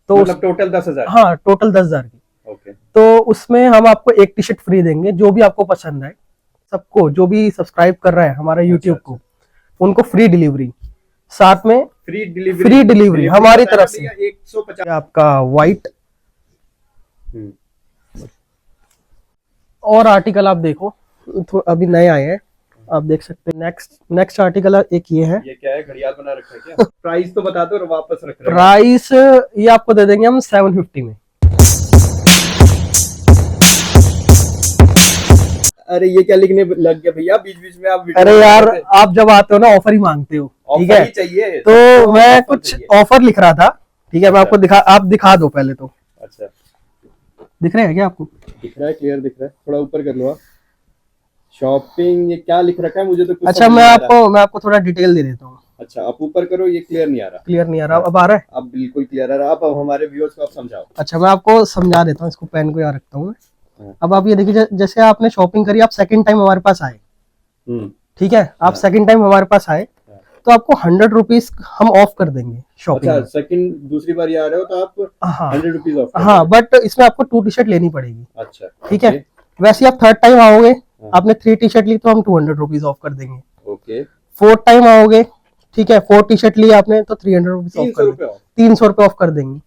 तो मतलब टोटल 10,000? हाँ, टोटल 10,000 की। ओके। तो उसमें हम आपको एक टी शर्ट फ्री देंगे, जो भी आपको पसंद आए। सबको जो भी सब्सक्राइब कर रहा है हमारा यूट्यूब को, उनको फ्री डिलीवरी, साथ में फ्री डिलीवरी हमारी तरफ से। 150 आपका व्हाइट और आर्टिकल आप देखो, तो अभी नए आए हैं, आप देख सकते हैं। नेक्स्ट आर्टिकल एक ये है। ये क्या है, घड़ियाल बना रखा है क्या? प्राइस तो बता दो और वापस रख रहे हैं। प्राइस ये आपको दे देंगे हम 750 में। अरे ये क्या लिखने लग गया भैया बीच बीच में आप? अरे यार, आप जब आते हो ना ऑफर ही मांगते हो, ठीक है? चाहिए तो मैं कुछ ऑफर लिख रहा था, ठीक है? मैं आपको आप दिखा दो पहले तो। अच्छा, दिख रहा है क्या आपको? दिख रहा है, क्लियर दिख रहा है। थोड़ा ऊपर कर लो आप। शॉपिंग, ये क्या लिख रखा है मुझे तो कुछ अच्छा, मैं आपको थोड़ा डिटेल दे देता हूँ। अच्छा, आप ऊपर करो, ये क्लियर नहीं आ रहा। क्लियर नहीं आ रहा? अब आ रहा है? अब बिल्कुल क्लियर आ रहा है। आप अब हमारे व्यूअर्स को आप समझाओ। अच्छा, मैं आपको समझा देता हूँ, इसको पेन को यहाँ रखता हूँ मैं। हाँ। अब आप ये देखिए, जैसे आपने शॉपिंग करी, आप सेकंड टाइम हमारे पास आए, ठीक है? आप सेकंड टाइम हमारे पास आए तो आपको 100 रुपीज हम ऑफ कर देंगे शॉपिंग। अच्छा, सेकंड दूसरी बार आ रहे हो तो आप 100 रुपीज ऑफ? हाँ, बट इसमें आपको 2 टी शर्ट लेनी पड़ेगी। अच्छा, ठीक है? वैसे आप थर्ड टाइम आओगे, आपने 3 टी शर्ट ली तो हम 200 रुपीज ऑफ कर देंगे। ओके। 4th टाइम आओगे, ठीक है, 4 टी शर्ट ली आपने तो 300 रुपीज ऑफ कर देंगे। 300 रुपए ऑफ कर देंगे।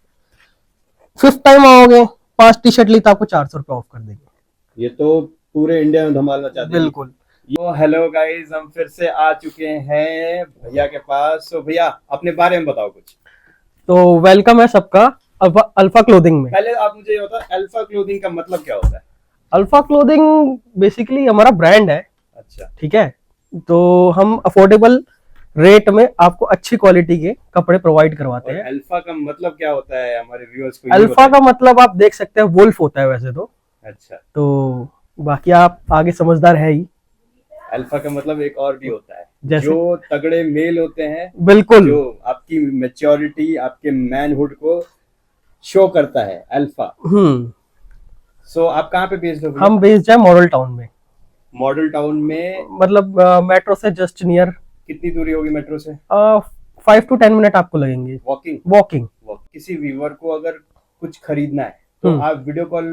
5th टाइम आओगे, 5 टी शर्ट ली तो आपको 400 रुपए ऑफ कर देंगे। ये तो पूरे इंडिया में धमाल मचा देगी। बिल्कुल। यो हेलो गाइस, हम फिर से आ चुके हैं भैया के पास। तो भैया अपने बारे में बताओ कुछ। तो वेलकम है सबका अल्फा क्लोथिंग में। पहले आप मुझे ये बताओ, अल्फा क्लोथिंग का मतलब क्या होता है? अल्फा क्लोथिंग बेसिकली हमारा ब्रांड है। अच्छा, ठीक है? तो हम अफोर्डेबल रेट में आपको अच्छी क्वालिटी के कपड़े प्रोवाइड करवाते हैं। अल्फा का मतलब क्या होता है हमारे व्यूअर्स को? अल्फा का मतलब आप देख सकते हैं वुल्फ होता है वैसे तो। अच्छा, तो बाकी आप आगे समझदार है ही। अल्फा का मतलब एक और भी होता है, जैसे? जो तगड़े मेल होते हैं। बिल्कुल, जो आपकी मैच्योरिटी, आपके मैनहुड शो करता है, अल्फा। सो आप कहाँ पे बेस्ड हो? हम बेस्ड है मॉडल टाउन में। मॉडल टाउन में मतलब मेट्रो से जस्ट नियर। कितनी दूरी होगी मेट्रो से? 5 to 10 मिनट आपको लगेंगे वॉकिंग। किसी व्यूअर को अगर कुछ खरीदना है तो आप वीडियो कॉल?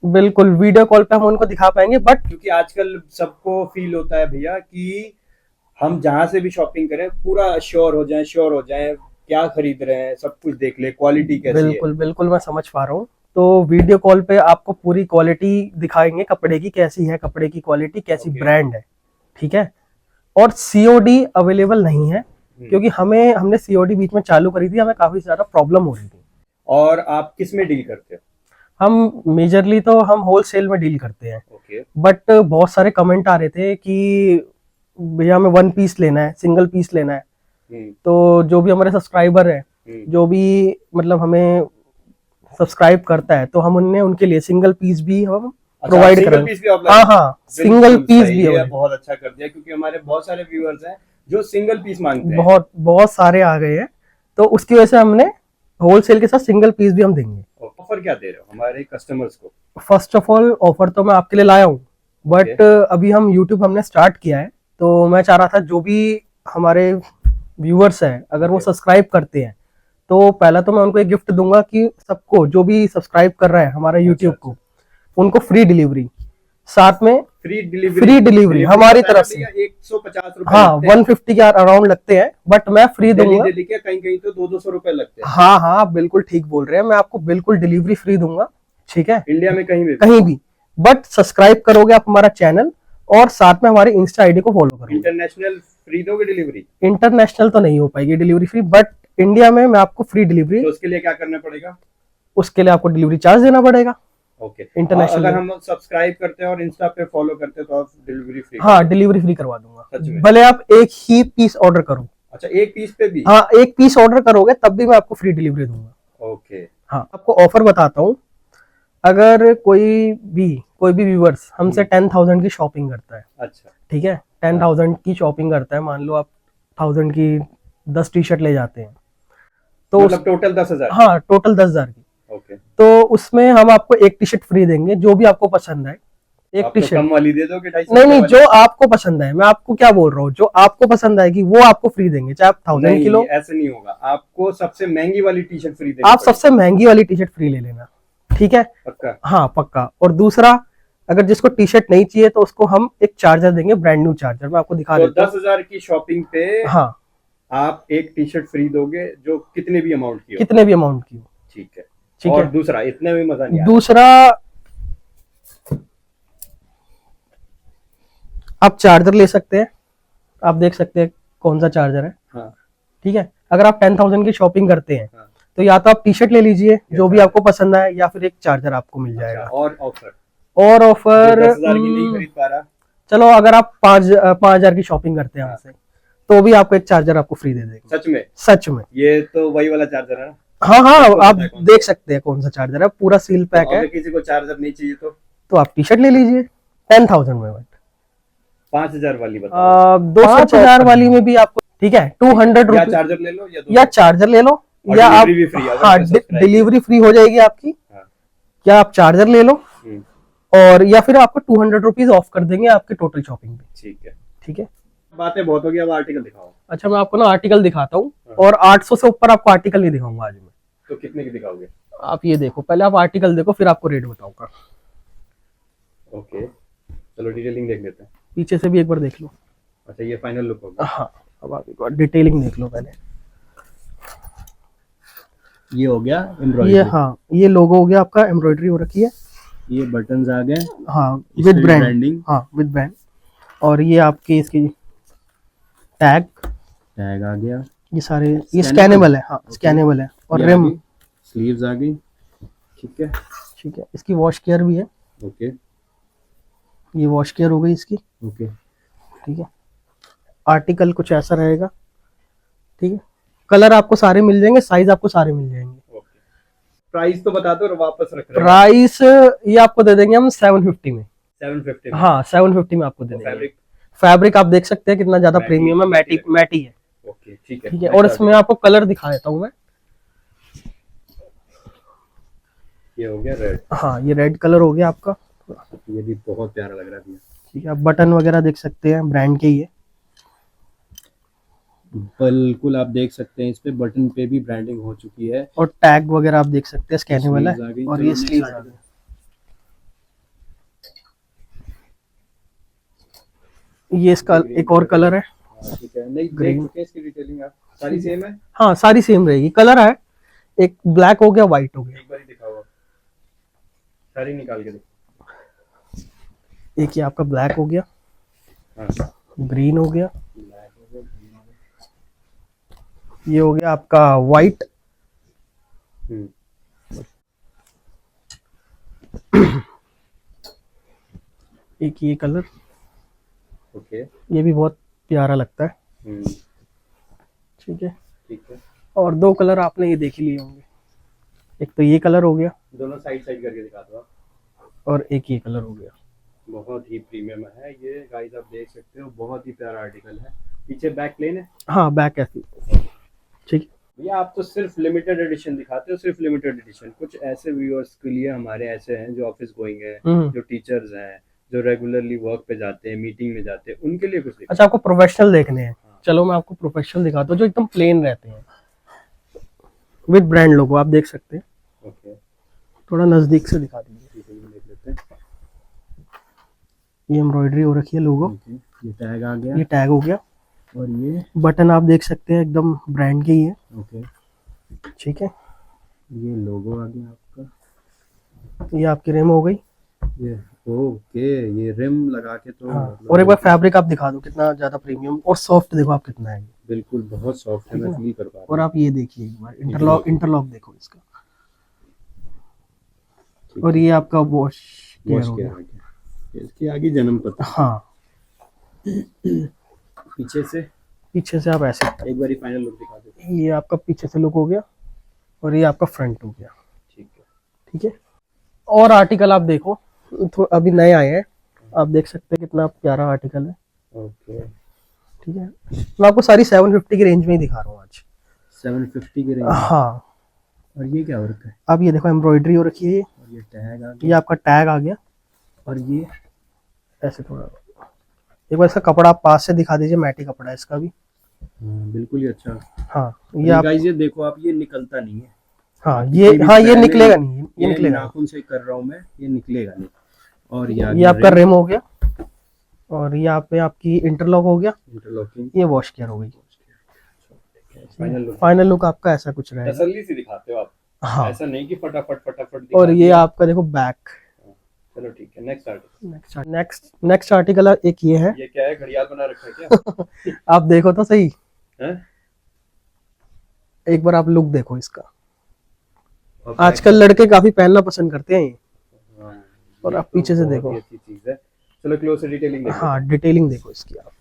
बिल्कुल, वीडियो कॉल पे हम उनको दिखा पाएंगे, बट क्योंकि आजकल सबको फील होता है भैया कि हम जहां से भी शॉपिंग करें पूरा श्योर हो जाए क्या खरीद रहे हैं, सब कुछ देख ले, क्वालिटी कैसी बिल्कुल बिल्कुल मैं समझ पा रहा हूँ। तो वीडियो कॉल पे आपको पूरी क्वालिटी दिखाएंगे, कपड़े की कैसी है, कपड़े की क्वालिटी कैसी, ब्रांड है, ठीक है? और सीओडी अवेलेबल नहीं है, क्योंकि हमने सीओडी बीच में चालू करी थी, हमें काफी ज्यादा प्रॉब्लम हो रही थी। और आप किस में डील करते हो? हम मेजरली तो हम होलसेल में डील करते हैं। बट बहुत सारे कमेंट आ रहे थे कि भैया हमें 1 पीस लेना है, सिंगल पीस लेना है। तो जो भी हमारे सब्सक्राइबर है, जो भी मतलब हमें सब्सक्राइब करता है, तो हम उनके लिए सिंगल पीस भी हम प्रोवाइड करेंगे। हाँ, सिंगल पीस भी है। बहुत अच्छा कर दिया, क्योंकि हमारे बहुत सारे व्यूअर्स हैं जो सिंगल पीस मांगते हैं। बहुत सारे आ गए हैं, तो उसकी वजह से हमने होलसेल के साथ सिंगल पीस भी हम देंगे। ऑफर क्या दे रहे हो हमारे कस्टमर्स को? फर्स्ट ऑफ ऑल ऑफर तो मैं आपके लिए लाया हूँ, बट अभी हमने स्टार्ट किया है, तो मैं चाह रहा था जो भी हमारे व्यूअर्स हैं, अगर वो सब्सक्राइब करते हैं, तो पहला तो मैं उनको एक गिफ्ट दूंगा कि सबको जो भी सब्सक्राइब कर रहा है हमारा यूट्यूब को, उनको फ्री डिलीवरी, साथ में फ्री डिलीवरी हमारी तरफ से। 150 रुपए? हाँ, 150 के अराउंड लगते हैं, बट मैं फ्री दूंगा। कहीं कहीं तो 200 रुपए लगते हैं। हाँ हाँ, आप बिल्कुल ठीक बोल रहे हैं, मैं आपको बिल्कुल डिलीवरी फ्री दूंगा, ठीक है? इंडिया में कहीं भी, बट सब्सक्राइब करोगे आप हमारा चैनल, और साथ में हमारे इंस्टा आईडी को फॉलो करोगे। इंटरनेशनल फ्री दोगे डिलीवरी? इंटरनेशनल तो नहीं हो पाएगी डिलीवरी फ्री, बट इंडिया में मैं आपको फ्री डिलीवरी। तो उसके लिए क्या करना पड़ेगा? उसके लिए आपको डिलीवरी चार्ज देना पड़ेगा। ओके। इंटरनेशनल अगर हम सब्सक्राइब करते हैं और इंस्टा पे फॉलो करते हैं तो आप डिलीवरी फ्री? हाँ, डिलीवरी फ्री करवा दूंगा, भले आप एक ही पीस ऑर्डर करो। अच्छा, एक पीस पे भी? हाँ, एक पीस ऑर्डर करोगे तब भी मैं आपको फ्री डिलीवरी दूंगा। ओके। हाँ, आपको ऑफर बताता हूँ। अगर कोई भी व्यूअर्स हमसे 10,000 की शॉपिंग करता है, अच्छा, ठीक है, 10,000 की शॉपिंग करता है, मान लो आप 1000 की 10 टी शर्ट ले जाते हैं, तो मतलब टोटल 10,000? हाँ, टोटल 10,000 की। ओके। तो उसमें हम आपको एक टी शर्ट फ्री देंगे, जो भी आपको पसंद आए। एक आप तो टी-शर्ट कम वाली दे दो कि 250 नहीं नहीं, वाली? जो आपको पसंद है, मैं आपको क्या बोल रहा हूँ, जो आपको पसंद आएगी वो आपको फ्री देंगे, चाहे आप 1000 नहीं, किलो। ऐसे नहीं होगा, आपको सबसे महंगी वाली टी शर्ट फ्री देनी आप पड़ेगी। सबसे महंगी वाली टी शर्ट फ्री ले लेना, ठीक है। पक्का? हाँ पक्का। और दूसरा, अगर जिसको टी शर्ट नहीं चाहिए तो उसको हम एक चार्जर देंगे, ब्रांड न्यू चार्जर, मैं आपको दिखा तो देता हूँ। 10,000 की शॉपिंग पे हाँ, आप एक टी शर्ट फ्री दोगे जो कितने भी अमाउंट की हो। कितने भी अमाउंट की हो, ठीक है। ठीक और है। दूसरा, इतने में मजा नहीं आया। दूसरा, आप चार्जर ले सकते हैं, आप देख सकते हैं कौन सा चार्जर है, हाँ ठीक है। अगर आप 10,000 की शॉपिंग करते हैं हाँ। तो या तो आप टी शर्ट ले लीजिए जो भी आपको पसंद आए, या फिर एक चार्जर आपको मिल अच्छा, जाएगा। और ऑफर और ऑफर, 10,000 की नहीं खरीद पा रहा। चलो अगर आप 5,000 की शॉपिंग करते हैं हमसे तो भी आपको एक चार्जर आपको फ्री दे देंगे। सच में? सच में। ये तो वही वाला चार्जर है ना? हाँ हाँ, आपको आप पता है कौन देख सकते हैं कौन सा चार्जर है, पूरा सील तो पैक है। अगर किसी को चार्जर नहीं चाहिए तो आप टी शर्ट ले लीजिए 10,000 में। 5,000 वाली बताओ। 5,000 वाली में भी आपको, ठीक है, 200 या रुपीज, चार्जर ले लो या चार्जर ले लो, और या आप, डिलीवरी भी फ्री, अगर हाँ आपको सब्सक्राइब डिलीवरी फ्री हो जाएगी आपकी। हाँ। या आप चार्जर ले लो, हम्म, और या फिर आपको 200 रुपीज ऑफ कर देंगे आपके टोटल शॉपिंग पे। ठीक है। ठीक है। बातें बहुत हो गई, अब आर्टिकल दिखाओ। अच्छा, मैं आपको ना आर्टिकल दिखाता हूँ, हाँ। और 800 से ऊपर आपको आर्टिकल नहीं दिखाऊंगा आज मैं। तो कितने की दिखाओगे? आप ये देखो, पहले आप आर्टिकल देखो, फिर आपको रेट बताऊंगा। ओके, चलो डिटेलिंग देख लेते हैं। पीछे से भी एक बार देख लो। अच्छा, ये फाइनल लुक होगा। हाँ, अब आप एक बार डिटेलिंग देख लो पहले। ये हो गया ये, एम्ब्रॉयडरी, हाँ, ये लोगो हो गया आपका, एम्ब्रॉयडरी हो रखी है। ये बटन्स आ गए, हाँ, इस विद पे भी ब्रांड, branding। हाँ विद ब्रांड। और ये आपकी इसकी टैग आ गया, ये सारे, ये Scannable? स्कैनेबल है, हाँ Okay। स्कैनेबल है। और ये आ रिम, गई, स्लीव्स आ गई, ठीक है। ठीक है, इसकी वॉश केयर भी है। ओके ये वॉश केयर हो गई इसकी, ओके। ठीक है। आर्टिकल कुछ ऐसा रहेगा, ठीक है। कलर आपको सारे मिल जाएंगे, साइज आपको सारे मिल जाएंगे। ओके, प्राइस तो बता दो और वापस रख रहे हो। प्राइस ये आपको दे देंगे हम 750 में। 750 में। हाँ 750 में आपको दे देंगे। फैब्रिक? फैब्रिक आप देख सकते हैं कितना ज्यादा मैटी, प्रीमियम है, मैटी मैटी है, ओके ठीक है। ठीक है। और इसमें आपको कलर दिखा देता हूँ मैं। ये हो गया रेड, हाँ, ये रेड कलर हो गया आपका, ये भी बहुत प्यारा लग रहा है भैया। ठीक है। आप बटन वगैरह देख सकते हैं, ब्रांड के ही है। बिल्कुल, आप देख सकते हैं इस पे बटन पे भी ब्रांडिंग हो चुकी है। और टैग वगैरह आप देख सकते हैं, स्कैनेबल Sleeves आ है। गई। और चलो ये next स्लीव्स आ article। गए। ये इसका एक और कलर है। हाँ, ठीक है, नहीं देख Green। चुके हैं इसकी डिटेलिंग, आप सारी सेम है। हाँ सारी सेम रहेगी, कलर है, एक ब्लैक हो गया, व्हाइट हो गया। एक बार ही दिखाओ आप। सारी निकाल के देखो। एक ये आपका ब्लैक हो गया, हाँ, ग्रीन हो गया, ब्लैक हो गया, green हो ये हो गया आपका व्हाइट, गया। एक ये कलर, ओके। ये भी बहुत प्यारा लगता है, हम्म, ठीक है। ठीक है। और दो कलर आपने ये देख ही लिए होंगे, एक तो ये कलर हो गया, दोनों साइड साइड करके दिखा दो आप। और एक ये कलर हो गया। बहुत ही प्रीमियम है ये गाइस, आप देख सकते हो, बहुत ही प्यारा आर्टिकल है। पीछे बैक प्लेन है। हाँ बैक ऐसी, ठीक है। भैया आप तो सिर्फ लिमिटेड एडिशन दिखाते हो, सिर्फ लिमिटेड एडिशन। कुछ ऐसे व्यूअर्स के लिए, हमारे ऐसे हैं जो ऑफिस गोइंग है, जो टीचर्स हैं, जो रेगुलरली वर्क पे जाते हैं, मीटिंग में जाते हैं, उनके लिए कुछ दिखाओ। अच्छा, आपको प्रोफेशनल देखने हैं, चलो मैं आपको प्रोफेशनल दिखाता हूँ, जो एकदम प्लेन रहते हैं विद ब्रांड लोगो, आप देख सकते हैं। ओके, थोड़ा नजदीक से दिखा दीजिए। ठीक है, ये देख लेते हैं। ये एम्ब्रॉयडरी हो रखी है, लोगो, ओके, ये टैग आ गया, ये टैग हो गया, और ये बटन आप देख सकते हैं एकदम ब्रांड के ही है, ओके, ठीक है। ये लोगो आ गया आपका, ये आपकी रिम हो गई। ये ओके, ये रिम लगा के तो हाँ, और एक बार फैब्रिक आप दिखा दो कितना ज्यादा प्रीमियम और सॉफ्ट, देखो आप कितना है ये। बिल्कुल बहुत सॉफ्ट है, ठीक है मैं ना? फील कर पा रहा और हूँ। आप ये देखिए एक बार इंटरलॉक देखो इसका। ठीक और है। ये आपका वॉश केयर वॉश हो किया गया। गया, इसकी आगे जन्म पत्र। हाँ, पीछे से पीछे से आप ऐसे, एक बार फाइनल लुक दिखा दो। ये आपका पीछे से लुक हो गया, और ये आपका फ्रंट हो गया, ठीक है, ठीक है। और आर्टिकल आप देखो, अभी नए आए हैं, आप देख सकते हैं कितना प्यारा आर्टिकल है, ओके। ठीक है। मैं आपको सारी 750 की रेंज में ही दिखा रहा हूँ आज। 750 की रेंज। हाँ, और ये क्या हो रखा है? अब ये देखो एम्ब्रॉयडरी हो रखी है, और ये टैग आ ये गया, आपका टैग आ गया, और ये ऐसे थोड़ा, एक बार इसका कपड़ा आप पास से दिखा दीजिए, मैटी कपड़ा है इसका भी। बिल्कुल ही अच्छा। हाँ ये आप, गाइस ये देखो आप, ये निकलता नहीं है। हाँ ये, हाँ ये निकलेगा नहीं, ये निकलेगा नाखून से कर रहा हूँ मैं, ये निकलेगा नहीं। और ये आपका रिम हो गया, और यहाँ पे आपकी इंटरलॉक हो गया, इंटरलॉकिंग, ये वॉश केयर हो गई। फाइनल फाइनल लुक आपका ऐसा कुछ रहेगा। तसल्ली से दिखाते हो आप, हाँ ऐसा नहीं कि फटाफट फटाफट दिखा और ये आपका देखो बैक। चलो ठीक है, नेक्स्ट आर्टिकल। नेक्स्ट आर्टिकल एक ये है। ये क्या है, घड़ियाल बना रखा है क्या? आप देखो तो सही है? एक बार आप लुक देखो इसका, आजकल लड़के काफी पहनना पसंद करते हैं ये। और आप पीछे से देखो, अच्छी चीज है। चलो क्लोज से डिटेलिंग देखो। हाँ डिटेलिंग देखो इसकी आप।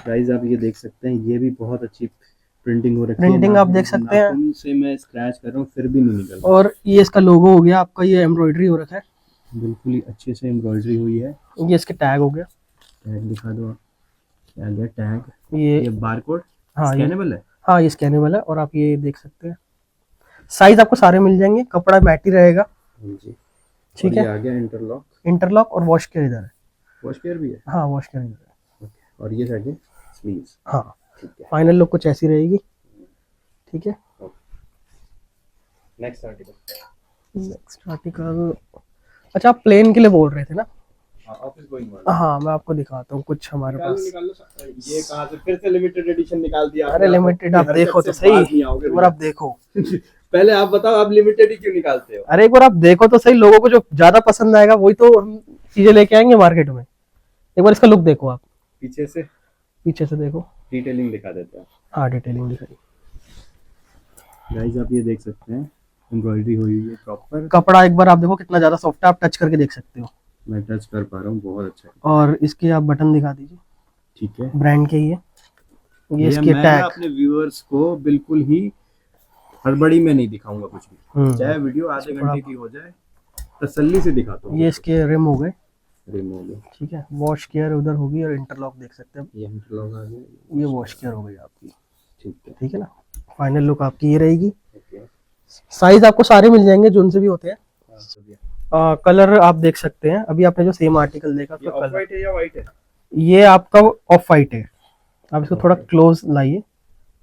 गाइस आप ये देख सकते हैं, ये भी बहुत अच्छी प्रिंटिंग हो रखी है। प्रिंटिंग आप देख सकते हैं, उनसे मैं स्क्रैच कर रहा हूँ फिर भी नहीं निकल। और ये इसका लोगो हो गया आपका, ये एम्ब्रॉयडरी हो रखा है, बिल्कुल ही अच्छे से एम्ब्रॉयडरी हुई है। ये इसके टैग हो गया, टैग दिखा दो, क्या गया टैग, ये बारकोड। हाँ स्कैनेबल है। हाँ ये स्कैनेबल है, और आप ये देख सकते हैं साइज आपको सारे मिल जाएंगे, कपड़ा मैटी रहेगा। जी ठीक है, आ गया इंटरलॉक, इंटरलॉक और वॉश केयर इधर है। वॉश केयर भी है। हाँ वॉश केयर इधर है। ओके, और ये साइड स्लीव्स। हाँ ठीक है, फाइनल लुक कुछ ऐसी रहेगी। ठीक है, नेक्स्ट आर्टिकल अच्छा आप प्लेन के लिए बोल रहे थे ना? ऑफिस गोइंग वाला। हाँ मैं आपको दिखाता हूँ कुछ हमारे पास। ये कहाँ से फिर से लिमिटेड एडिशन निकाल दिया? अरे लिमिटेड आप देखो तो सही, एक बार आप देखो। पहले आप बताओ, आप लिमिटेड ही क्यों निकालते हो? अरे एक बार आप देखो तो सही, लोगों को जो ज्यादा पसंद आएगा वही तो हम चीजें लेके आएंगे मार्केट में। एक बार इसका लुक देखो आप, पीछे से देखो, डिटेलिंग दिखा देते हैं। हाँ डिटेलिंग दिखाई। गाइस आप ये देख सकते हैं, एम्ब्रॉयडरी हुई है प्रॉपर। कपड़ा एक बार आप देखो कितना ज्यादा सॉफ्ट है, आप टच करके देख सकते हो। मैं टच कर पा रहा हूँ, बहुत अच्छा है। और इसके आप बटन दिखा दीजिए। ठीक है, ब्रांड के ही है ये। इसके मैं टैग अपने व्यूअर्स को बिल्कुल ही हड़बड़ी में नहीं दिखाऊंगा कुछ भी, चाहे वीडियो आधे घंटे की हो जाए, तसल्ली से दिखाता हूँ। ये इसके रिम हो गए, रिम हो गए। ठीक है, वॉश केयर उधर होगी, और इंटरलॉक देख सकते हैं, ये इंटरलॉक आ गया, ये वॉश केयर हो गई आपकी। ठीक है ना, फाइनल लुक आपकी ये रहेगी। ओके, साइज आपको सारे मिल जाएंगे जो उनसे भी होते हैं। कलर आप देख सकते हैं, अभी आपने जो सेम आर्टिकल देखा ये ऑफ वाइट है या वाइट है? ये आपका ऑफ वाइट है। आप इसको थोड़ा क्लोज लाइए,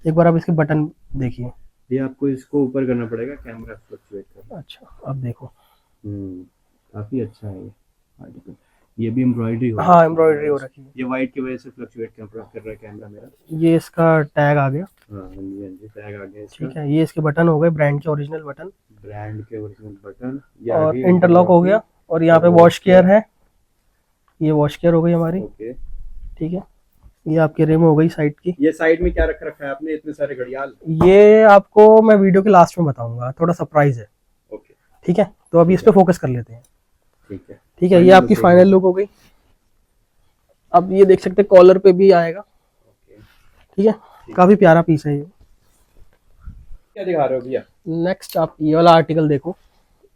एक बार आप इसके बटन देखिए। ये आपको इसको ऊपर करना पड़ेगा, कैमरा फ्लक्चुएट करना। अच्छा अब देखो, काफी अच्छा है ये आर्टिकल। ये भी एम्ब्रॉयडरी हो, हाँ एम्ब्रॉयडरी हो रखी है। ये वाइट की वजह से फ्लक्चुएट कर रहा है कैमरा मेरा। ये इसका टैग आ गया। हाँ जी, टैग आ गया इसका। ठीक है, ये इसके बटन हो गए, ब्रांड के ओरिजिनल बटन, और इंटरलॉक हो गया, और यहाँ पे वॉश केयर है, ये वॉश केयर हो गई हमारी। ठीक है, ये आपकी रिम हो गई साइड की। ये साइड में क्या रखा है आपने, इतने सारे घड़ियाल? ये आपको मैं वीडियो के लास्ट में बताऊंगा, थोड़ा सरप्राइज है। ओके, ठीक है, तो अभी इस पे फोकस कर लेते हैं। ठीक है, ये आपकी फाइनल लुक हो गई। अब ये देख सकते हैं कॉलर पे भी आएगा। ठीक है, काफी प्यारा पीस है ये। क्या दिखा रहे हो भैया? नेक्स्ट आप ये वाला आर्टिकल देखो,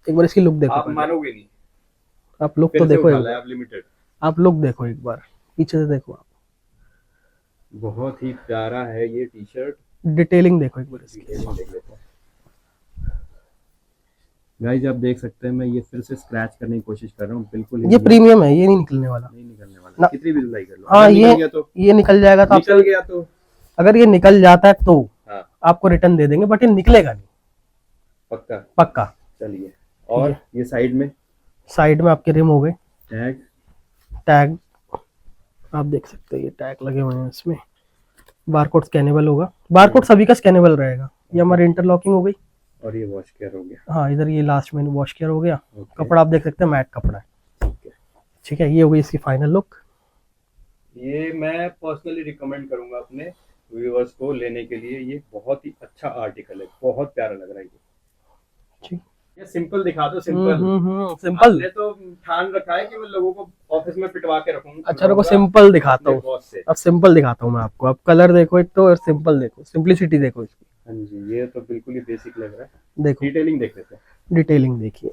एक बार इसकी लुक देखो। आप मानोगे नहीं, आप लुक तो देखो, आप लिमिटेड, आप लुक देखो एक बार, पीछे से देखो आप। बहुत ही प्यारा है ये टी शर्ट। डिटेलिंग देखो एक बार इसकी। देख लेते हैं गाइस, आप देख सकते हैं, मैं ये फिर से स्क्रैच करने की कोशिश कर रहा हूँ। बिल्कुल ये प्रीमियम है, ये नहीं निकलने वाला, कितनी भी धुलाई कर लो। हाँ ये निकल जाएगा तो निकल गया तो, अगर ये निकल जाता है तो हाँ, आपको रिटर्न दे देंगे, बट ये निकलेगा नहीं, पक्का। चलिए, और ये साइड में आपके रिम हो गए, टैग आप देख सकते हैं, ये टैग लगे हुए हैं इसमें। बारकोड स्कैनेबल होगा, बारकोड सभी का स्कैनेबल रहेगा। ये हमारी इंटरलॉकिंग हो गई, और ये वॉश केयर हो गया। हाँ इधर ये लास्ट में वॉश केयर हो गया। कपड़ा आप देख सकते हैं, मैट कपड़ा है। ठीक है, ये हो गई इसकी फाइनल लुक। ये मैं पर्सनली रिकमेंड करूंगा अपने व्यूअर्स को लेने के लिए। ये बहुत ही अच्छा आर्टिकल है, बहुत प्यारा लग रहा है ये। ठीक, ये सिंपल दिखा दो, सिंपल। सिंपल आपने तो ठान रखा है कि मैं लोगों को ऑफिस में पिटवा के रखूंगा। अच्छा रुको, सिंपल दिखाता हूँ। अब सिंपल दिखाता हूँ मैं आपको। अब कलर देखो एक तो, और सिंपल देखो, सिंपलिसिटी देखो इसकी। हाँ जी, ये तो बिल्कुल ही बेसिक लग रहा है। देखो डिटेलिंग देख लेते हैं। डिटेलिंग देखिए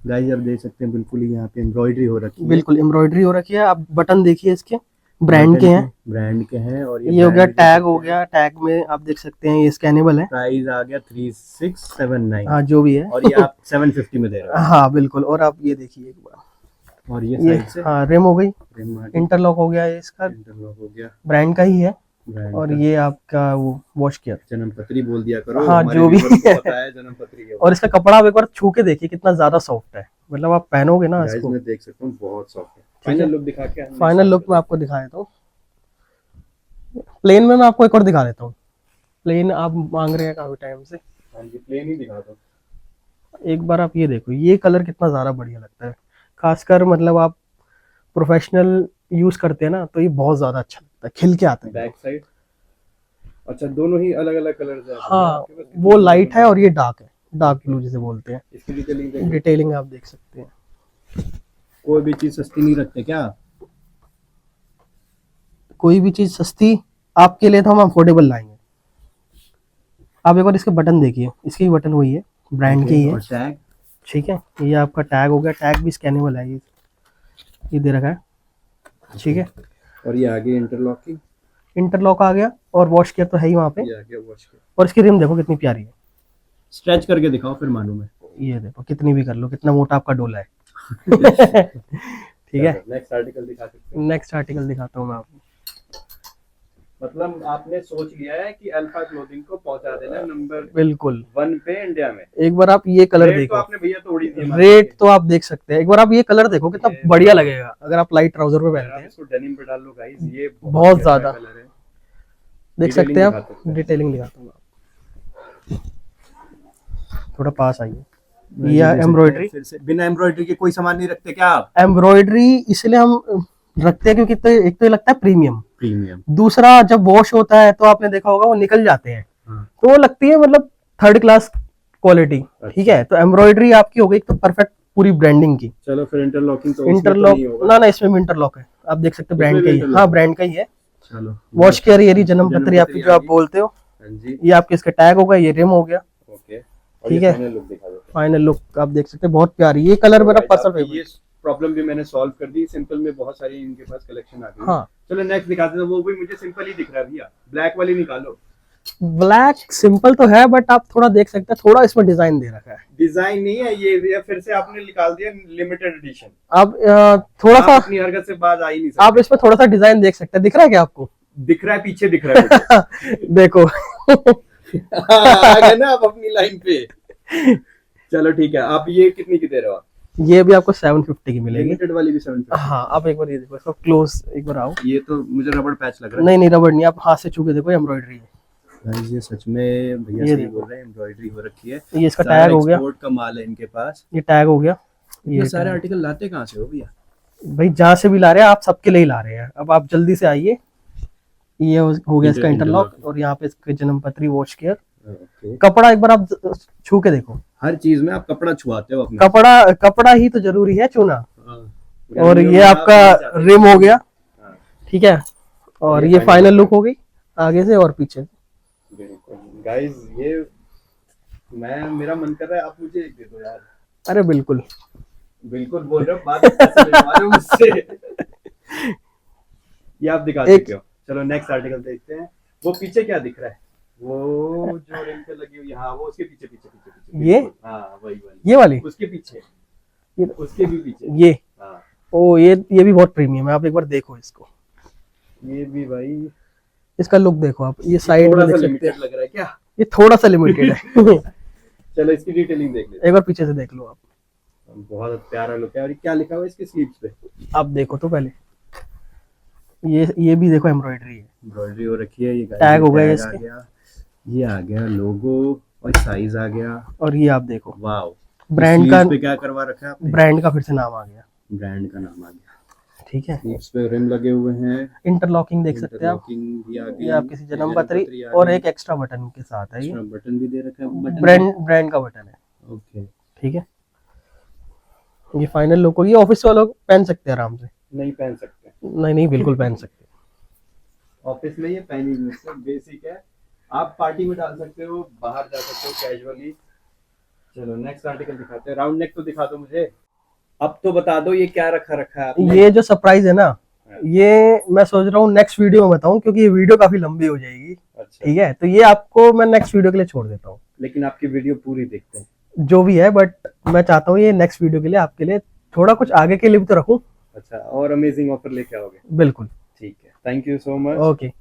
गाइस, आप देख सकते हैं बिल्कुल ही यहाँ पे एम्ब्रॉयडरी हो रखी है। बिल्कुल एम्ब्रॉयडरी हो रखी है। आप बटन देखिए इसके, ब्रांड के हैं। और ये हो गया टैग हो गया, टैग में आप देख सकते हैं ये स्कैनेबल है। प्राइस आ गया 3679। हाँ जो भी है, और ये आप 750 में दे रहे हो। हाँ बिल्कुल। और आप ये देखिए एक बार, और ये ये साइड से हाँ रिम हो गई, रिम आ गई, इंटरलॉक हो गया, ये इसका इंटरलॉक हो गया, ब्रांड का ही है। ब्रांड और का। ये आपका वो वॉश केयर, जन्मपत्री बोल दिया करो, हाँ हमारे जो भी व्यूअर्स को पता है जन्मपत्री क्या और इसका कपड़ा आप एक बार छू के देखिए कितना ज्यादा सॉफ्ट है, मतलब आप पहनोगे ना गाइस इसको। मैं देख सकता हूँ बहुत सॉफ्ट है। ठीक है, फाइनल लुक दिखा के फाइनल लुक मैं आपको दिखा देता हूँ। प्लेन में मैं आपको एक और दिखा देता हूँ, प्लेन आप मांग रहे हैं काफी टाइम से। हाँ जी प्लेन ही दिखा दो। एक बार आप ये देखो, ये कलर कितना ज्यादा बढ़िया लगता है, खासकर मतलब आप प्रोफेशनल यूज करते हैं ना तो ये बहुत ज्यादा अच्छा लगता है, खिल के आता है। बैक साइड अच्छा दोनों ही अलग अलग कलर है। हाँ वो लाइट है और ये डार्क है, डार्क ब्लू जिसे बोलते हैं। इसकी डिटेलिंग डिटेलिंग आप देख सकते हैं। कोई भी चीज सस्ती नहीं रखते क्या? कोई भी चीज सस्ती आपके लिए तो हम अफोर्डेबल लाएंगे। आप एक बार इसके बटन देखिए, इसके भी बटन वही है, ब्रांड के ही है। और टैग ठीक है, ये आपका टैग हो गया, टैग भी स्कैनेबल है, ये दे रखा है। ठीक है, और ये आगे इंटरलॉकिंग, इंटरलॉक आ गया और वॉश केयर तो है ही वहाँ पे। ये आगे वॉश के और इसकी रिम देखो कितनी प्यारी है, स्ट्रेच करके दिखाओ फिर मानूं मैं। ये देखो कितनी भी कर लो, कितना मोटा आपका डोला है। ठीक है, नेक्स्ट आर्टिकल दिखा सकते हैं। नेक्स्ट आर्टिकल दिखाता हूँ मैं आपको। मतलब आपने सोच लिया है कि अल्फा क्लोथिंग को पहुंचा देना नंबर बिल्कुल 1 पे इंडिया में। एक बार आप ये कलर रेट तो देखो, आपने भैया तोड़ी थी, रेट तो आप देख सकते हैं, एक बार आप ये कलर देखो कितना बढ़िया लगेगा अगर आप लाइट ट्राउजर पे पहनते हैं। इसको डेनिम पे डाल लो गाइस, ये बहुत ज्यादा कलर है। देख सकते हैं आप। दिखाते हैं। डिटेलिंग दिखाता हूँ आपको, थोड़ा पास आइए। ये एम्ब्रॉयडरी, फिर से बिना एम्ब्रॉयडरी के कोई सामान नहीं रखते क्या आप? एम्ब्रॉयडरी इसलिए हम रखते हैं क्योंकि तो एक तो ये लगता है प्रीमियम, प्रीमियम। दूसरा जब वॉश होता है तो आपने देखा होगा वो निकल जाते हैं, तो वो लगती है मतलब थर्ड क्लास क्वालिटी। ठीक है, तो एम्ब्रॉयडरी आपकी हो गई तो परफेक्ट पूरी ब्रांडिंग की। चलो फिर इंटरलॉकिंग तो इंटरलॉक ना इस में इंटरलॉक है, आप देख सकते हैं ब्रांड का ही है। हाँ ब्रांड का ही है। चलो वॉश केयर ये जन्मपत्री आपकी जो आप बोलते हो, ये आपके इसका टैग होगा, ये रिम हो गया। ओके ठीक है, फाइनल लुक आप देख सकते हैं, बहुत प्यारी, ये कलर मेरा पर्सनल फेवरेट। ये प्रॉब्लम भी मैंने सॉल्व कर दी, सिंपल में बहुत सारी इनके पास कलेक्शन आ गई। हाँ चलो नेक्स्ट दिखाते हैं, वो भी मुझे सिंपल ही दिख रहा है भैया, ब्लैक वाली निकालो। ब्लैक सिंपल तो है बट आप थोड़ा देख सकते हैं, थोड़ा इसमें डिजाइन दे रखा है। डिजाइन नहीं है ये फिर से आपने निकाल दिया लिमिटेड एडिशन। आप थोड़ा सा अपनी हरकत से बाज आ ही नहीं सकते। आप इसमें थोड़ा सा डिजाइन देख सकते हैं, दिख रहा है क्या आपको? दिख रहा है, पीछे दिख रहा है। देखो। आ गए ना आप अपनी लाइन पे। चलो ठीक है, आप ये कितनी की दे रहे हो? ये भी आपको 750 की मिलेगी। लिमिटेड वाली भी 750। हाँ आप एक बार ये देखो, इसको क्लोज एक बार आओ। ये तो मुझे रबड़ पैच लग रहा है। नहीं नहीं रबड़ नहीं, आप हाथ से छू के देखो, एम्ब्रॉयडरी है। गाइस ये सच में भैया ये सही देखो। बोल रहे हैं, एम्ब्रॉयडरी हो रखी है। ये इसका टैग हो गया, एक्सपोर्ट का माल है इनके पास। ये टैग हो गया। ये सारे आर्टिकल लाते कहाँ से हो भैया? भाई जहाँ से भी ला रहे हैं आप, सबके लिए ही ला रहे हैं। अब आप जल्दी से आइए। ये हो गया इसका इंटरलॉक, और यहाँ पे इसके जन्मपत्री वॉश केयर। कपड़ा एक बार आप छू के देखो, हर चीज में आप कपड़ा छुआते हो अपना। कपड़ा ही तो जरूरी है छूना। और ये आपका रिम हो गया। ठीक है, और ये फाइनल लुक हो गई आगे से और पीछे। गाइस ये मेरा मन कर रहा है, आप मुझे एक दे दो यार। अरे बिल्कुल बिल्कुल बोल रहे हो, बात कैसे बनवा रहे हो मुझसे? ये आप दिखा सकते हो। चलो नेक्स्ट आर्टिकल देखते हैं। वो पीछे क्या दिख रहा है? वो जो रिंग पे लगी हुई, हाँ वो उसके पीछे पीछे पीछे पीछे। ये हाँ वही वाली, ये वाली उसके पीछे, उसके भी पीछे ये। हाँ ओ ये भी बहुत प्रीमियम है, आप एक बार देखो इसको। ये भी भाई, इसका लुक देखो आप, ये साइड में देख सकते हैं, लग रहा है क्या? ये थोड़ा सा लिमिटेड है। चलो इसकी डिटेलिंग देख लेते एक बार पीछे से देख लो आप, बहुत प्यारा लुक है। और क्या लिखा हुआ है इसके स्लीव्स पे? आप देखो तो पहले, ये भी देखो एम्ब्रॉयडरी है, एम्ब्रॉयडरी हो रखी है। ये टैग हो गया इसके, ये आ गया लोगो और साइज आ गया। और ये आप देखो वाओ, ब्रांड का पे क्या करवा रखा है आपने? ब्रांड का फिर से नाम आ गया, ब्रांड का नाम आ गया। ठीक है, इस पे रिम लगे हुए हैं, इंटरलॉकिंग देख सकते हैं आप। ये आप किसी जन्मपत्री और एक एक्स्ट्रा बटन के साथ है, ये बटन भी दे रखा है, ब्रांड का बटन है। ओके ठीक है, ये फाइनल लुक होगी। ऑफिस वालों पहन सकते हैं आराम से। नहीं पहन सकते? नहीं बिल्कुल पहन सकते। ऑफिस में ये पहन ही नहीं सकते, बेसिक है। आप पार्टी में डाल सकते हो, बाहर जा सकते हो कैजुअली। चलो नेक्स्ट आर्टिकल दिखाते हैं। राउंड नेक तो दिखा दो मुझे। अब तो बता दो ये क्या रखा है आपने? ये जो सरप्राइज है ना, ये मैं सोच रहा हूँ नेक्स्ट वीडियो में बताऊं, क्योंकि ये वीडियो काफी लंबी हो जाएगी। अच्छा। ठीक है, तो ये आपको मैं नेक्स्ट वीडियो के लिए छोड़ देता हूँ। लेकिन आपकी वीडियो पूरी देखते हैं जो भी है, बट मैं चाहता हूँ ये नेक्स्ट वीडियो के लिए आपके लिए थोड़ा कुछ आगे के लिए भी तो रखूं। अच्छा, और अमेजिंग ऑफर लेके आओगे। बिल्कुल। ठीक है, thank you so much. Okay.